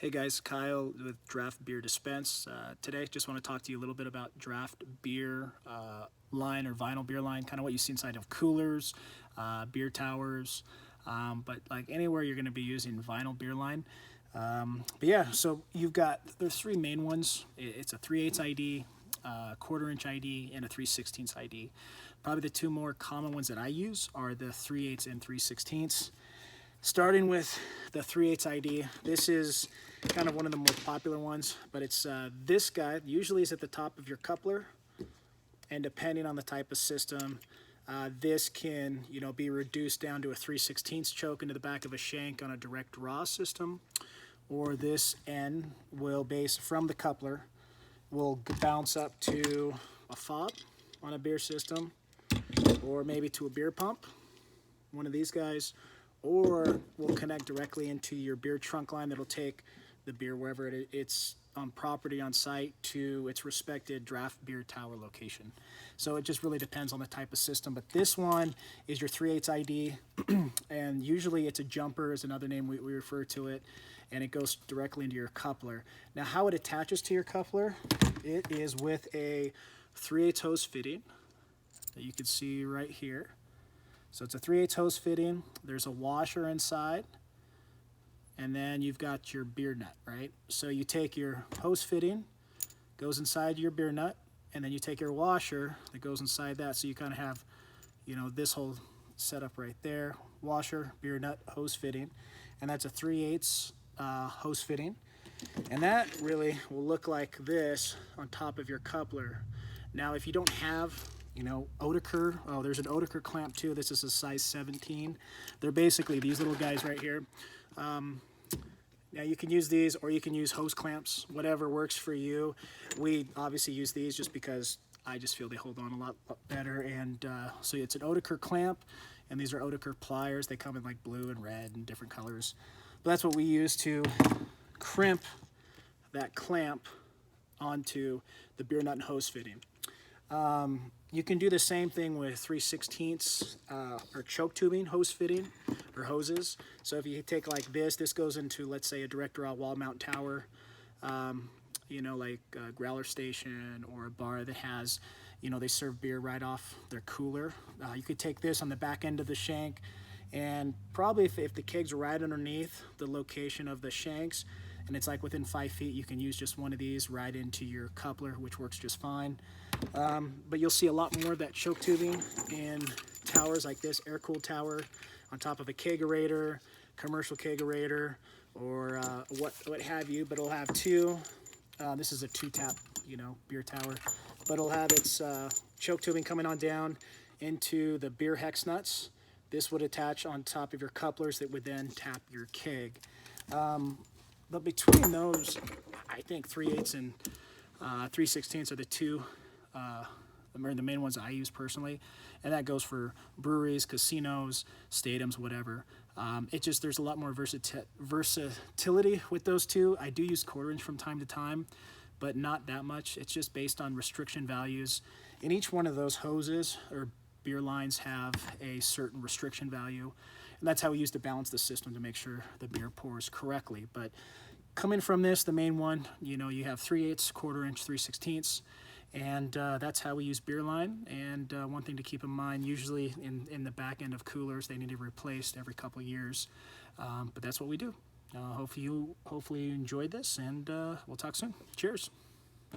Hey guys, Kyle with Draft Beer Dispense. Today, just want to talk to you a little bit about draft beer line or vinyl beer line, kind of what you see inside of coolers, beer towers, but like anywhere you're going to be using vinyl beer line. But yeah, so there's three main ones. It's a 3/8 ID, quarter-inch ID, and a 3/16 ID. Probably the two more common ones that I use are the 3/8 and 3/16. Starting with the 3/8 ID, this is kind of one of the more popular ones, but it's this guy usually is at the top of your coupler, and depending on the type of system, this can be reduced down to a 3/16 choke into the back of a shank on a direct draw system, or this end will base from the coupler will bounce up to a fob on a beer system, or maybe to a beer pump, one of these guys, or will connect directly into your beer trunk line that'll take the beer wherever it's on property on site to its respected draft beer tower location. So it just really depends on the type of system. But this one is your 3/8 ID, and usually it's a jumper is another name we refer to it, and it goes directly into your coupler. Now how it attaches to your coupler, it is with a 3/8 hose fitting that you can see right here. So it's a 3/8 hose fitting, there's a washer inside, and then you've got your beer nut, right? So you take your hose fitting, goes inside your beer nut, and then you take your washer that goes inside that, so you kind of have, this whole setup right there, washer, beer nut, hose fitting, and that's a 3/8 hose fitting. And that really will look like this on top of your coupler. Now if you don't have otiker. Oh, there's an otiker clamp too. This is a size 17. They're basically these little guys right here. Now you can use these, or you can use hose clamps, whatever works for you. We obviously use these just because I just feel they hold on a lot better. And so it's an otiker clamp, and these are otiker pliers. They come in like blue and red and different colors. But that's what we use to crimp that clamp onto the beer nut and hose fitting. You can do the same thing with 3/16 or choke tubing hose fitting or hoses. So if you take like this goes into, let's say, a direct draw wall mount tower, like a growler station or a bar that has, they serve beer right off their cooler. You could take this on the back end of the shank, and probably if the keg's right underneath the location of the shanks, and it's like within 5 feet, you can use just one of these right into your coupler, which works just fine. But you'll see a lot more of that choke tubing in towers like this, air-cooled tower on top of a kegerator, commercial kegerator, or what have you. But it'll have two. This is a 2-tap, beer tower. But it'll have its choke tubing coming on down into the beer hex nuts. This would attach on top of your couplers that would then tap your keg. But between those, I think 3/8 and 3/16 are the two, the main ones I use personally, and that goes for breweries, casinos, stadiums, whatever. There's a lot more versatility with those two. I do use quarter-inch from time to time, but not that much. It's just based on restriction values. And each one of those hoses or beer lines have a certain restriction value, and that's how we use to balance the system to make sure the beer pours correctly. But coming from this, the main one, you have 3/8, quarter-inch, 3/16, and that's how we use beer line. And one thing to keep in mind, usually in the back end of coolers, they need to be replaced every couple of years, but that's what we do. Hopefully you enjoyed this, and we'll talk soon. Cheers.